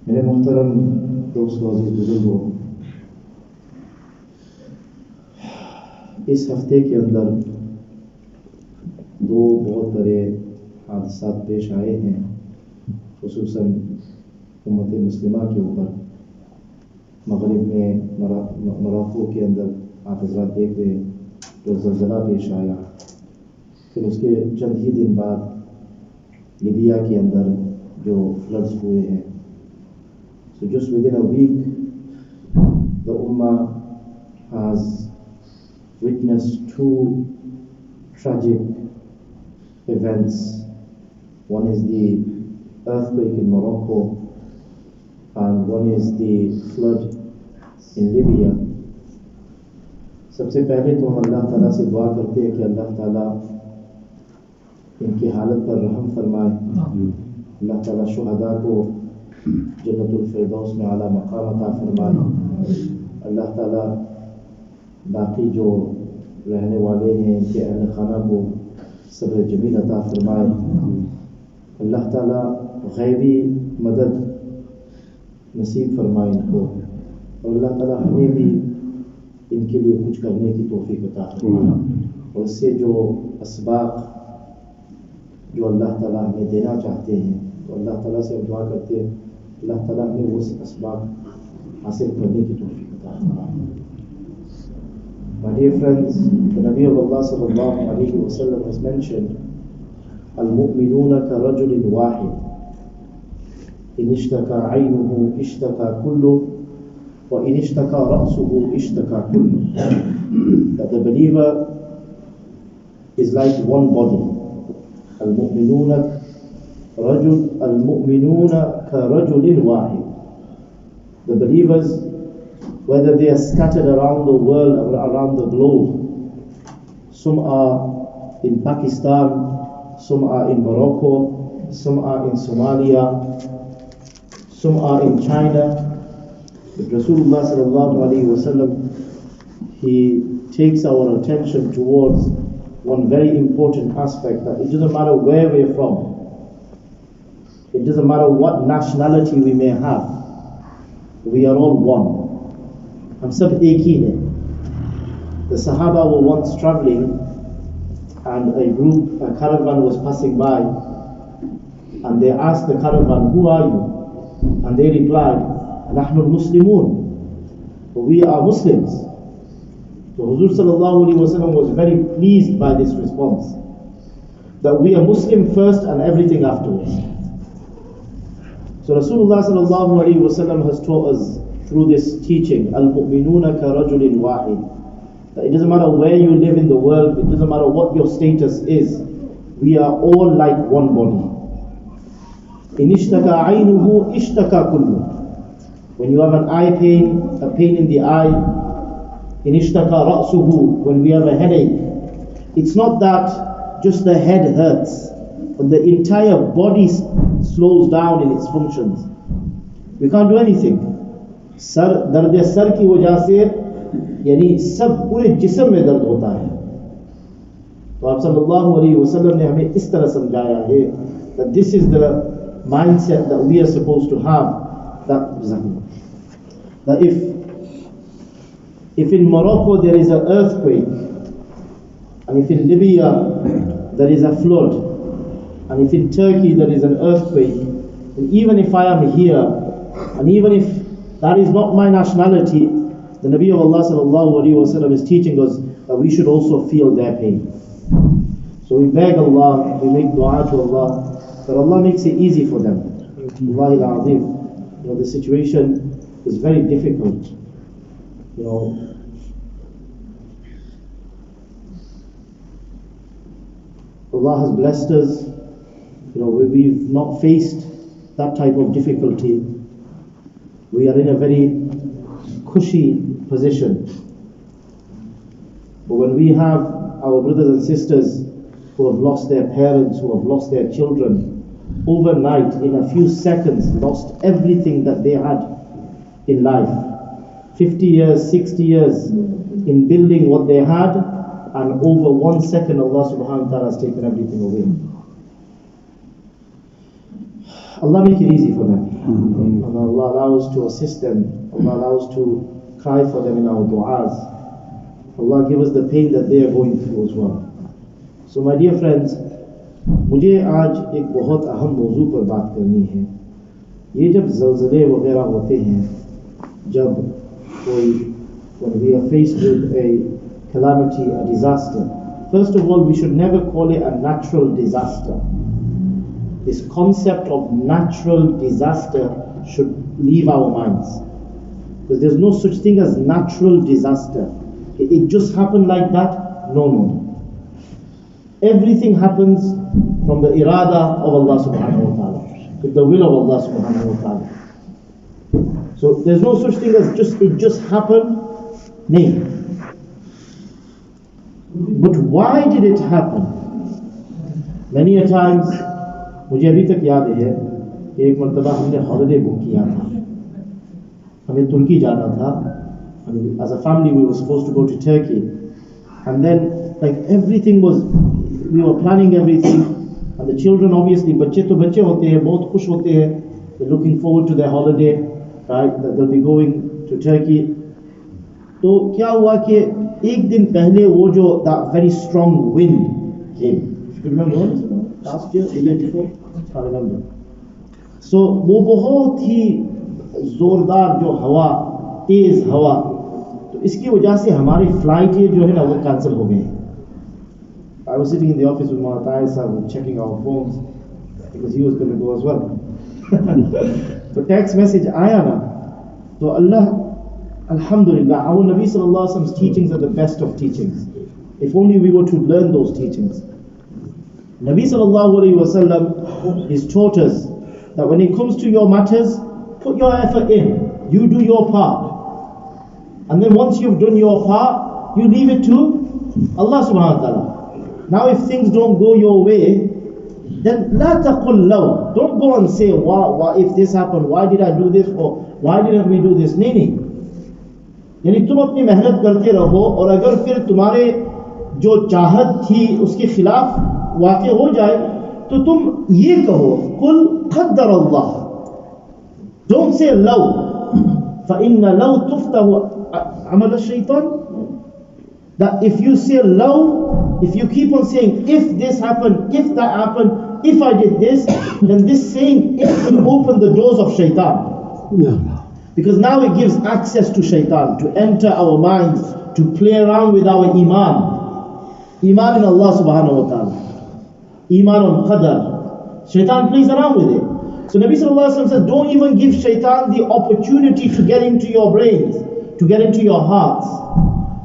میرے محترم دوستو، عزیز بزرگوں، اس ہفتے کے اندر دو بہت بڑے حادثات پیش آئے ہیں، خصوصاً امت مسلمہ کے اوپر۔ مغرب میں موراکو کے اندر آپ حضرات دیکھ رہے ہیں جو زلزلہ پیش آیا، پھر اس کے چند ہی دن بعد لیبیا کے اندر جو فلڈز ہوئے ہیں۔ So just within a week, the Ummah has witnessed two tragic events. One is the earthquake in Morocco and one is the flood in Libya. سب سے پہلے تو ہم اللہ تعالیٰ سے دعا کرتے ہیں کہ اللہ تعالیٰ ان کی حالت پر رحم فرمائے، اللہ تعالیٰ شہداء کو جنت الفردوس میں اعلیٰ مقام عطا فرمائے، اللہ تعالیٰ باقی جو رہنے والے ہیں ان کے اہل خانہ کو صبر جمیل عطا فرمائے، اللہ تعالیٰ غیبی مدد نصیب فرمائے ان کو، اور اللہ تعالیٰ ہمیں بھی ان کے لیے کچھ کرنے کی توفیق عطا فرمائے، اور اس سے جو اسباق جو اللہ تعالیٰ ہمیں دینا چاہتے ہیں تو اللہ تعالیٰ سے ہم دعا کرتے ہیں اللہ تعالیٰ ہمیں وہ اسباق حاصل کرنے کی توفیق عطا فرمائے۔ My dear friends, the Nabi of Allah sallallahu alayhi wa sallam has mentioned al-mu'minuna ka rajulin wahid in ishtaka 'aynuhu ishtaka kulluhu wa in ishtaka ra'suhu ishtaka kulluhu, that the believer is like one body. Al-mu'minuna ka rajulin wahid. The believers, whether they are scattered around the world, around the globe, some are in Pakistan, some are in Morocco, some are in Somalia, some are in China. But Rasulullah sallallahu alaihi wasallam, he takes our attention towards one very important aspect, that it doesn't matter where we're from, it doesn't matter what nationality we may have, we are all one. ہم سب ایک ہی ہیں۔ The Sahaba were once traveling and a caravan was passing by, and they asked the caravan, "Who are you?" And they replied, "Nahnu al-Muslimun." We are Muslims. So Huzur sallallahu alaihi wasallam was very pleased by this response, that we are Muslim first and everything afterwards. So Rasulullah sallallahu alaihi wasallam has taught us through this teaching, al-mu'minuna ka rajulin wahid, that it doesn't matter where you live in the world, it doesn't matter what your status is, we are all like one body. In ishtaka aynuhu ishtaka kullu, when you have an eye pain, a pain in the eye, in ishtaka ra'suhu, when we have a headache, it's not that just the head hurts, but the entire body slows down in its functions. We can't do anything. Sir दर्द sir की वजह से यानी सब पूरे जिस्म में दर्द होता है। तो आप सल्लल्लाहु अलैहि वसल्लम ने हमें इस तरह समझाया है that this is the mindset that we are supposed to have, that if in Morocco there is an earthquake, and if in Libya there is a flood, and if in Turkey there is an earthquake, and even if I am here, and even if that is not my nationality, the Nabi of Allah sallallahu alaihi wasallam is teaching us that we should also feel their pain. So we beg Allah, we make dua to Allah, that Allah makes it easy for them. Wallahi al-azim, the situation is very difficult. Allah has blessed us. We've not faced that type of difficulty. We are in a very cushy position. But when we have our brothers and sisters who have lost their parents, who have lost their children, overnight, in a few seconds, lost everything that they had in life, 50 years, 60 years in building what they had, and over 1 second Allah subhanahu wa ta'ala has taken everything away. Allah make it easy for them. And Allah allow us to assist them. Allah allow us to cry for them in our du'as. Allah give us the pain that they are going through as well. So my dear friends, मुझे आज एक बहुत अहम मौजू पर बात करनी है. ये जब ज़लज़ले वगैरह होते हैं, जब कोई when we are faced with a calamity, a disaster, first of all we should never call it a natural disaster. This concept of natural disaster should leave our minds, because there's no such thing as natural disaster. It just happened like that. No. Everything happens from the irada of Allah subhanahu wa ta'ala, with the will of Allah subhanahu wa ta'ala. So there's no such thing as it just happened. No. But why did it happen? Many a times, मुझे अभी तक याद है कि एक मरतबा हमने holiday book किया था, हमें तुर्की जाना था. As a family we were supposed to go to Turkey, and then like everything was, we were planning everything, and the children obviously, बच्चे तो बच्चे होते हैं, बहुत खुश होते हैं, they're looking forward to their holiday, right, that they'll be going to Turkey. तो क्या हुआ कि एक दिन पहले वो जो that very strong wind came, you remember last year, the year before, I remember. So वो बहुत ही जोरदार जो हवा, तेज हवा, तो इसकी वजह से हमारी फ्लाइट ये जो है ना वो कैंसिल हो गई. I was sitting in the office with Mowlana Muhim, checking our phones because he was going to go as well. तो text message आया ना, तो अल्लाह, alhamdulillah, our Nabi sallallahu alaihi wasallam's teachings are the best of teachings. If only we were to learn those teachings. Nabi sallallahu alaihi wasallam has taught us that when it comes to your matters, put your effort in. You do your part. And then once you've done your part, you leave it to Allah subhanahu wa ta'ala. Now if things don't go your way, then la taqul law. Don't go and say, why if this happened, why did I do this, or why didn't we do this? नहीं. यानी तुम अपनी मेहनत करते रहो, और अगर फिर तुम्हारे जो चाहत थी उसके खिलाफ वाक़े हो जाए, तो तुम ये कहो, कुल क़द्दर अल्लाह. Don't say law. فَإِنَّ لَوْ تُفْتَهُ عَمَلَ الشَّيْطَانِ. That if you say law, if you keep on saying if this happened, if that happened, if I did this, then this saying it will open the doors of shaitan. Yeah. Because now it gives access to shaitan to enter our minds, to play around with our iman. Iman in Allah subhanahu wa ta'ala. Iman on qadar. Shaitan plays around with it. So Nabi sallallahu alaihi wasallam says, don't even give shaitan the opportunity to get into your brains, to get into your hearts.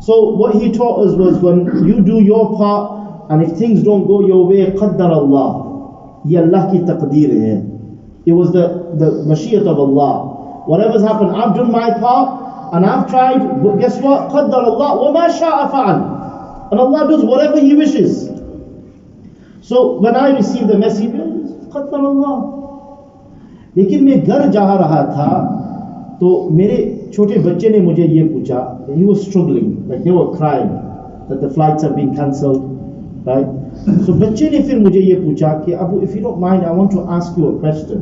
So what he taught us was, when you do your part, and if things don't go your way, qaddar Allah. Ye Allah ki taqdeer hai. It was the mashiat of Allah. Whatever's happened, I've done my part, and I've tried, but guess what? Qaddar Allah, wa ma sha'a fa'al. And Allah does whatever He wishes. So when I received the message, qaddar Allah. लेकिन मैं घर जा रहा था, तो मेरे छोटे बच्चे ने मुझे ये पूछा, he was struggling, like they were crying that the flights have been cancelled, right? So बच्चे ने फिर मुझे ये पूछा कि Abu, if you don't mind, I want to ask you a question.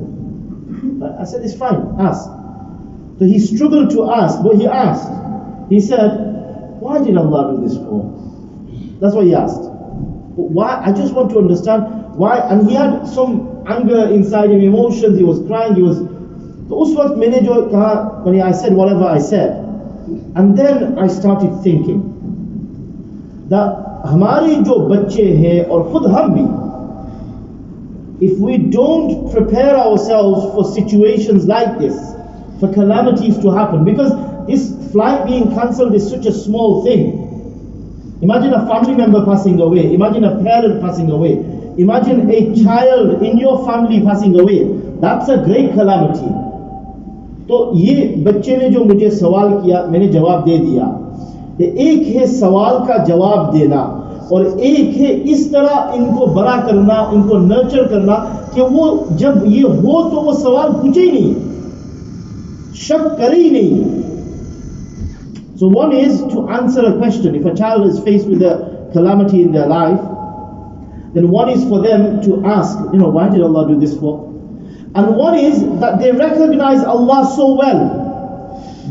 I said, it's fine, ask. So he struggled to ask, but he asked. He said, why did Allah do this for? That's what he asked. But why? I just want to understand why. And he had some anger inside him, emotions, he was crying, he was... तो उस वक्त मैंने जो कहा, when I said whatever I said, and then I started thinking that हमारे जो बच्चे हैं और खुद हम भी, if we don't prepare ourselves for situations like this, for calamities to happen, because this flight being cancelled is such a small thing. Imagine a family member passing away, imagine a parent passing away, imagine a child in your family passing away. That's a great calamity. तो ये बच्चे ने जो मुझे सवाल किया, मैंने जवाब दे दिया. एक है सवाल का जवाब देना, और एक है इस तरह इनको बड़ा करना, इनको नर्चर करना कि वो जब ये हो तो वो सवाल पूछे ही नहीं, शक करे ही नहीं. So one is to answer a question. If a child is faced with a calamity in their life, then one is for them to ask, why did Allah do this for? And one is that they recognize Allah so well.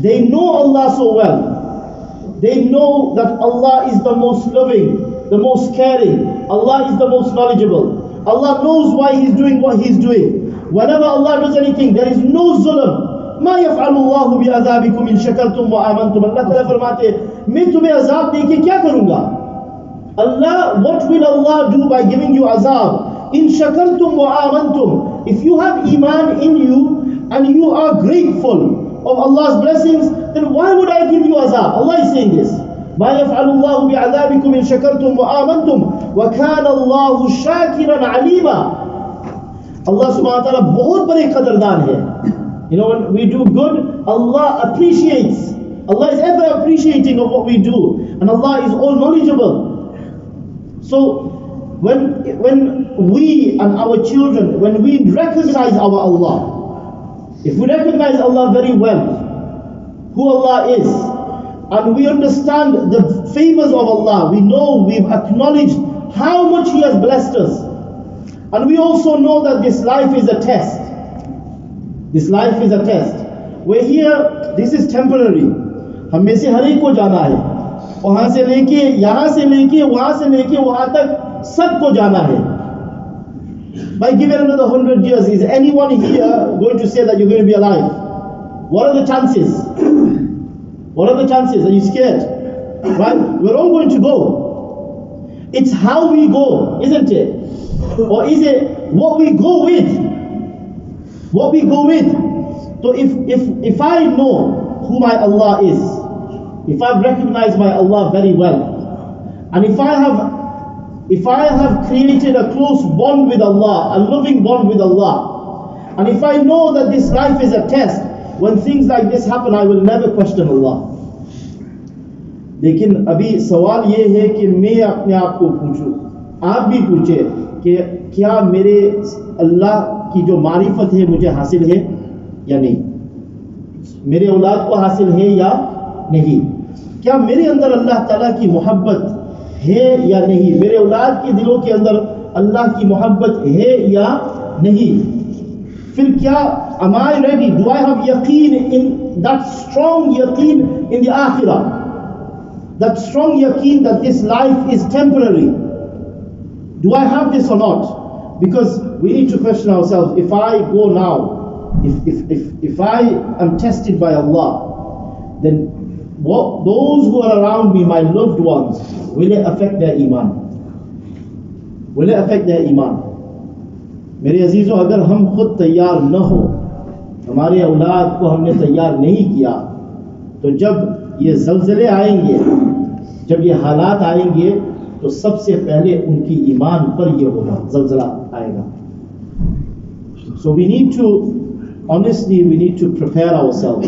They know Allah so well. They know that Allah is the most loving, the most caring. Allah is the most knowledgeable. Allah knows why He's doing what He's doing. Whenever Allah does anything, there is no zulm. ما يفعل الله بعذابكم إن شكرتم وآمنتم. Allah Ta'ala फरमाते, मैं तुम्हें अजाब देके क्या करूँगा? Allah, what will Allah do by giving you azab? In shakartum wa amantum. If you have iman in you and you are grateful of Allah's blessings, then why would I give you azab? Allah is saying this. ما يفعل الله بعذابكم إن شكرتم وآمنتم وكان الله شاكرا عليما. Allah subhanahu wa ta'ala बहुत बड़े कदरदान है. You know, when we do good, Allah appreciates. Allah is ever appreciating of what we do, and Allah is all knowledgeable. So when we and our children, when we recognize our Allah, if we recognize Allah very well, who Allah is, and we understand the favors of Allah, we know, we've acknowledged how much He has blessed us, and we also know that this life is a test. This life is a test. We're here, this is temporary. हम में से हर एक को जाना है. वहाँ से लेके, यहाँ से लेके, वहाँ से लेके, वहाँ तक सबको जाना है. By giving another 100 years, is anyone here going to say that you're going to be alive? What are the chances? What are the chances? Are you scared? Right? We're all going to go. It's how we go, isn't it? Or is it what we go with? What we go with. So if I know who my Allah is, if I've recognized my Allah very well, and if I have created a close bond with Allah, a loving bond with Allah, and if I know that this life is a test, when things like this happen, I will never question Allah. लेकिन अभी सवाल ये है कि मैं अपने आप को पूछूं, आप भी पूछे कि क्या मेरे अल्लाह की जो मारिफत है मुझे हासिल है या नहीं, मेरे औलाद को हासिल है या नहीं, क्या मेरे अंदर अल्लाह ताला की मोहब्बत है या नहीं, मेरे औलाद के दिलों के अंदर अल्लाह की मोहब्बत है या नहीं, फिर क्या am I ready, do I have yaqeen in that strong yaqeen in the akhirah, that strong yaqeen that this life is temporary, do I have this or not? Because we need to question ourselves. If I go now, if I am tested by Allah, then what those who are around me, my loved ones, will it affect their iman? Will it affect their iman? मेरे अजीजों, अगर हम खुद तैयार न हो, हमारे औलाद को हमने तैयार नहीं किया, तो जब ये ज़लज़ले आएंगे, जब ये हालात आएंगे, तो सबसे पहले उनकी ईमान पर ये होगा, ज़लज़ला आएगा. So we need to, honestly, we need to prepare ourselves.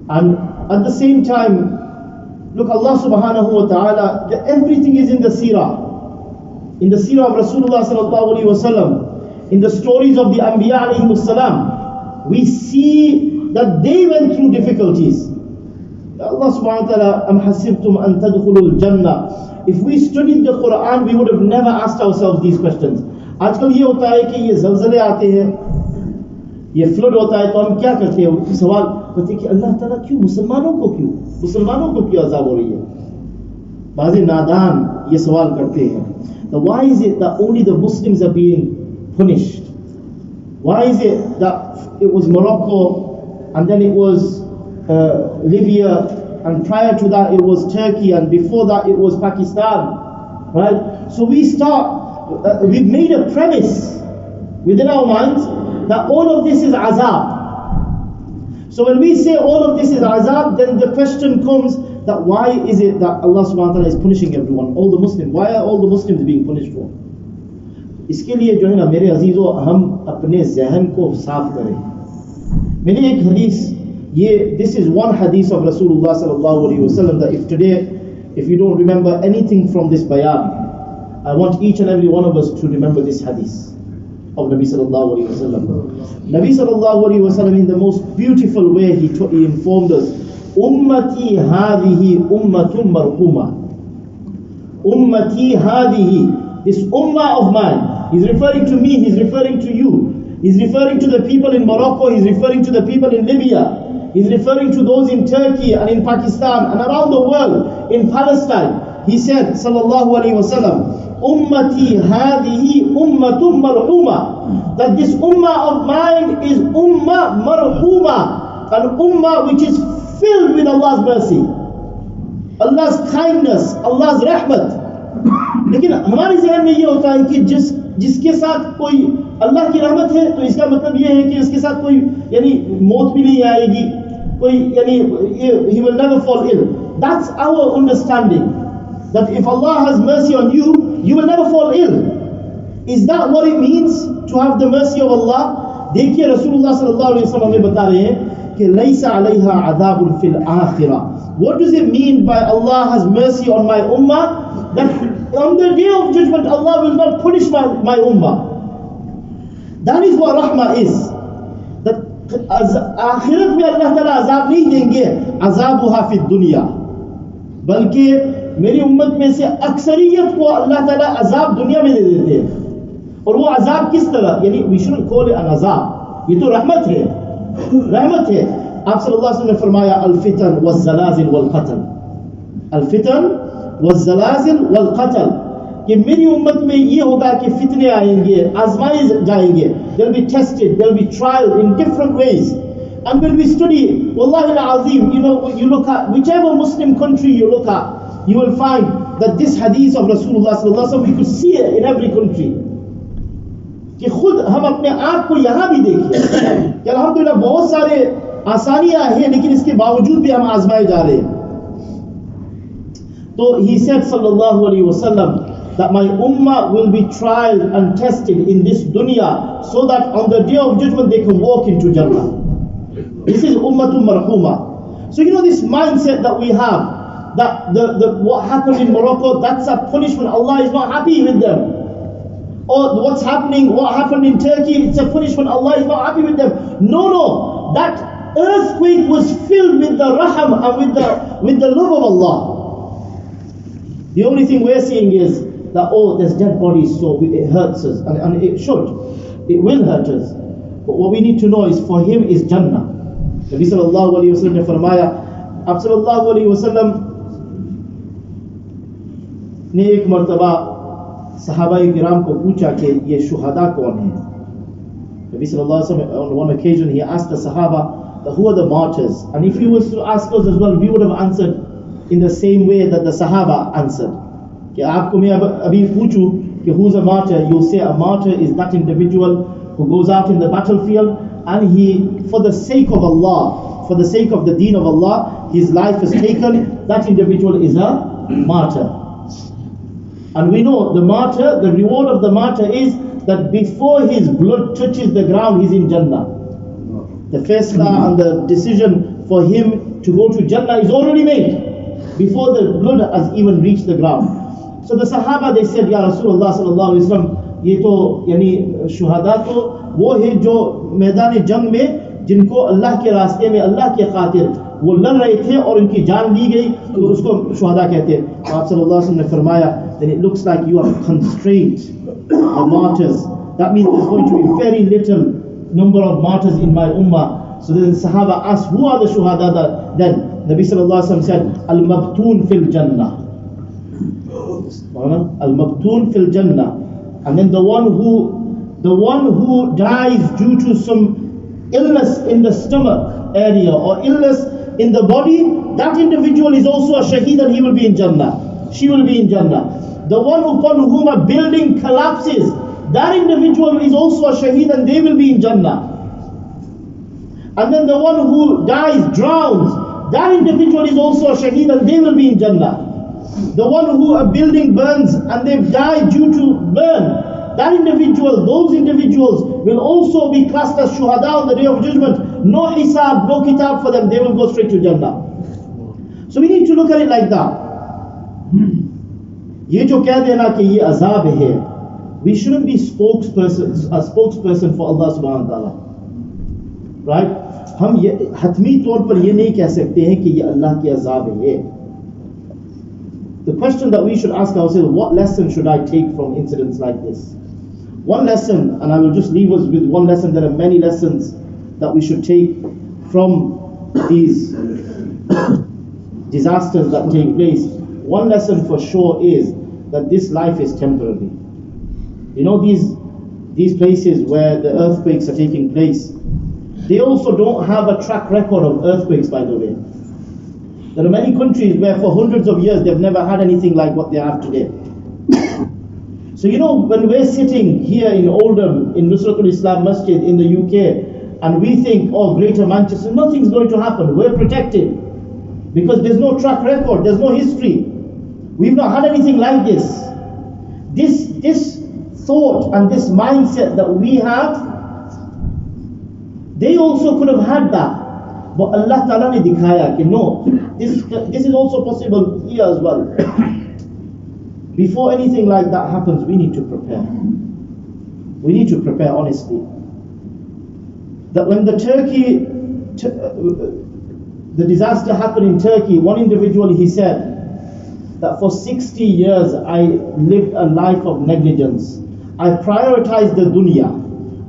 And at the same time, look, Allah subhanahu wa ta'ala, everything is in the seerah. In the seerah of Rasulullah sallallahu alayhi wa sallam, in the stories of the Anbiya alayhi salam, we see that they went through difficulties. Allah subhanahu wa ta'ala, am hasibtum an tadkhulul jannah. If we studied the Quran, we would have never asked ourselves these questions. आजकल ये होता है कि ये ज़लज़ले आते हैं, ये flood होता है, तो हम क्या करते हैं? सवाल करते हैं कि अल्लाह ताला क्यों, मुसलमानों को क्यों अज़ाब हो रही है? बाज़ नादान ये सवाल करते हैं. Now why is it that only the Muslims are being punished? Why is it that it was Morocco, and then it was Libya, and prior to that it was Turkey, and before that it was Pakistan, right? So we've made a premise within our minds that all of this is azab. So when we say all of this is azab, then the question comes that why is it that Allah subhanahu wa ta'ala is punishing everyone, all the Muslims? Why are all the Muslims being punished for? इसके लिए जो है ना मेरे अजीजों, हम अपने ज़हन को साफ करें. मैंने एक हदीस, this is one hadith of Rasulullah sallallahu alaihi wasallam, that if today, if you don't remember anything from this bayan, I want each and every one of us to remember this hadith of Nabi sallallahu alaihi wasallam. Nabi sallallahu alaihi wasallam, in the most beautiful way, he informed us, ummati hadhihi ummatun marhuma. Ummati hadhihi, this ummah of mine, he's referring to me, he's referring to you. He's referring to the people in Morocco, he's referring to the people in Libya, he's referring to those in Turkey and in Pakistan and around the world, in Palestine. He said, sallallahu alayhi wa sallam, Ummati hadihi ummatum marhuma, that this ummah of mine is ummah marhuma, an ummah which is filled with Allah's mercy, Allah's kindness, Allah's rahmat. लेकिन हमारे ज़हन में ये होता है कि जिसके साथ कोई अल्लाह की रहमत है तो इसका मतलब ये है कि उसके साथ कोई यानी मौत भी नहीं आएगी, कोई यानी he will never fall ill. That's our understanding, that if Allah has mercy on you, you will never fall ill. Is that what it means to have the mercy of Allah? देखिए रसूलुल्लाह सल्लल्लाहु अलैहि वसल्लम हमें बता रहे हैं कि लैसा अलैहा अज़ाबुन fill आखिरा. What does it mean by Allah has mercy on my ummah? That on the day of judgment Allah will not punish my ummah. That is what rahmah is. That आखिरत में अल्लाह ताला अजाब नहीं देंगे, अजाबुहा फिद दुनिया, बल्कि मेरी उम्मत में से अक्सरियत को अल्लाह ताला अजाब दुनिया में दे देते हैं. और वो अजाब किस तरह, यानी we shouldn't call it an अजाब, ये तो रहमत है, रहमत है. आप सल्लल्लाहु अलैहि वसल्लम ने फरमाया अल-फितन वज़-ज़लाज़िल वल-क़त्ल, अल-फितन वज़-ज़लाज़िल वल-क़त्ल, कि मेरी उम्मत में ये होगा कि फितने आएंगे, आजमाए जाएंगे, they'll be tested, they'll be tried in different ways. And when we study, wallahi al-azim, you look at whichever Muslim country you look at, you will find that this hadith of Rasulullah sallallahu alaihi wasallam, we could see it in every country. कि खुद हम अपने आप को यहाँ भी देखिए कि अल्हम्दुलिल्लाह बहुत सारे आसानियाँ हैं, लेकिन इसके बावजूद भी हम आजमाए जा रहे हैं. तो he said sallallahu alaihi wasallam that my ummah will be tried and tested in this dunya so that on the day of judgment they can walk into Jannah. This is ummatul marhuma. So this mindset that we have, that the what happened in Morocco, that's a punishment, Allah is not happy with them. Or what happened in Turkey, it's a punishment, Allah is not happy with them. No, that earthquake was filled with the raham and with the love of Allah. The only thing we're seeing is that, there's dead bodies, so it hurts us, and it will hurt us. But what we need to know is for him is Jannah. Nabi sallallahu alayhi wa sallam ne farmaya, आप sallallahu alayhi wa sallam ने एक मर्तबा सहाबाए किराम को पूछा कि ये शुहदा कौन हैं. Nabi sallallahu alayhi wa sallam, on one occasion he asked the Sahaba, who are the martyrs? And if he was to ask us as well, we would have answered in the same way that the Sahaba answered. कि आपको मैं अभी पूछूं कि who's a martyr, you'll say a martyr is that individual who goes out in the battlefield and he, for the sake of Allah, for the sake of the deen of Allah, his life is taken. That individual is a martyr. And we know the martyr, the reward of the martyr is that before his blood touches the ground, he's in Jannah. The faisla and the decision for him to go to Jannah is already made before the blood has even reached the ground. So the Sahaba, they said, Ya Rasulullah sallallahu alaihi wasallam, ये तो यानी शुहदा तो वो है जो मैदान जंग में जिनको अल्लाह के रास्ते में अल्लाह के खातिर वो लड़ रहे थे और उनकी जान ली गई, तो उसको शुहदा कहते हैं. आप सल्लल्लाहु अलैहि वसल्लम ने फरमाया, then it looks like you have constrained the martyrs. That means there's going to be very little number of martyrs in my ummah. So then the Sahaba asked, who are the shuhada? Then Nabi sallallahu alaihi wasallam said, al-mabtoon fil jannah. Al-mabtoon fil jannah. And then the one who dies due to some illness in the stomach area or illness in the body, that individual is also a shaheed and he will be in Jannah. She will be in Jannah. The one upon whom a building collapses, that individual is also a shaheed and they will be in Jannah. And then the one who dies, drowns, that individual is also a shaheed and they will be in Jannah. The one who a building burns and they've died due to burn, that individual, those individuals will also be classed as shuhada on the day of judgment. No hisab, no kitab for them, they will go straight to Jannah. So we need to look at it like that. ये जो कह देना कि ये अजाब है, we shouldn't be a spokesperson for Allah subhanahu wa ta'ala. Right? हम ये हतमी तौर पर ये नहीं कह सकते हैं कि ये अल्लाह की अजाब है. The question that we should ask ourselves, what lesson should I take from incidents like this? One lesson, and I will just leave us with one lesson. There are many lessons that we should take from these disasters that take place. One lesson for sure is that this life is temporary. You know, these places where the earthquakes are taking place, they also don't have a track record of earthquakes, by the way. There are many countries where for hundreds of years they've never had anything like what they have today. So you know, when we're sitting here in Oldham, in Nusratul Islam Masjid in the UK, and we think, oh, Greater Manchester, nothing's going to happen, we're protected. Because there's no track record, there's no history. We've not had anything like this. This thought and this mindset that we have, they also could have had that. But Allah Ta'ala ne dikhaya ki no, this is also possible here as well. Before anything like that happens, we need to prepare. We need to prepare honestly. That when the disaster happened in Turkey, one individual, he said that for 60 years I lived a life of negligence. I prioritized the dunya,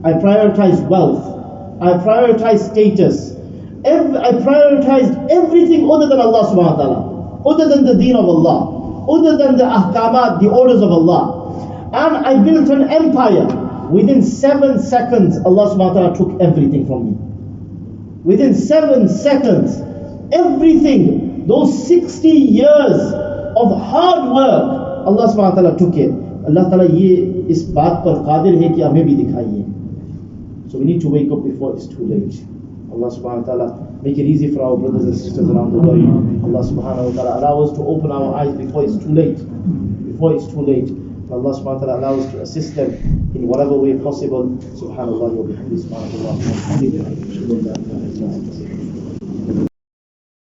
I prioritized wealth, I prioritized status, I prioritized everything other than Allah subhanahu wa ta'ala, other than the deen of Allah, other than the ahkamat, the orders of Allah. And I built an empire. Within 7 seconds, Allah subhanahu wa ta'ala took everything from me. Within 7 seconds, everything, those 60 years of hard work, Allah subhanahu wa ta'ala took it. Allah ta'ala ye is baat par qadir hai ki hame bhi dikhaiye. So we need to wake up before it's too late. Allah subhanahu wa ta'ala make it easy for our brothers and sisters around the world. Allah subhanahu wa ta'ala allow us to open our eyes before it's too late. Before it's too late. Allah subhanahu wa ta'ala allow us to assist them in whatever way possible. Subhanallah wa bihamdihi, subhanallah wa bihamdihi.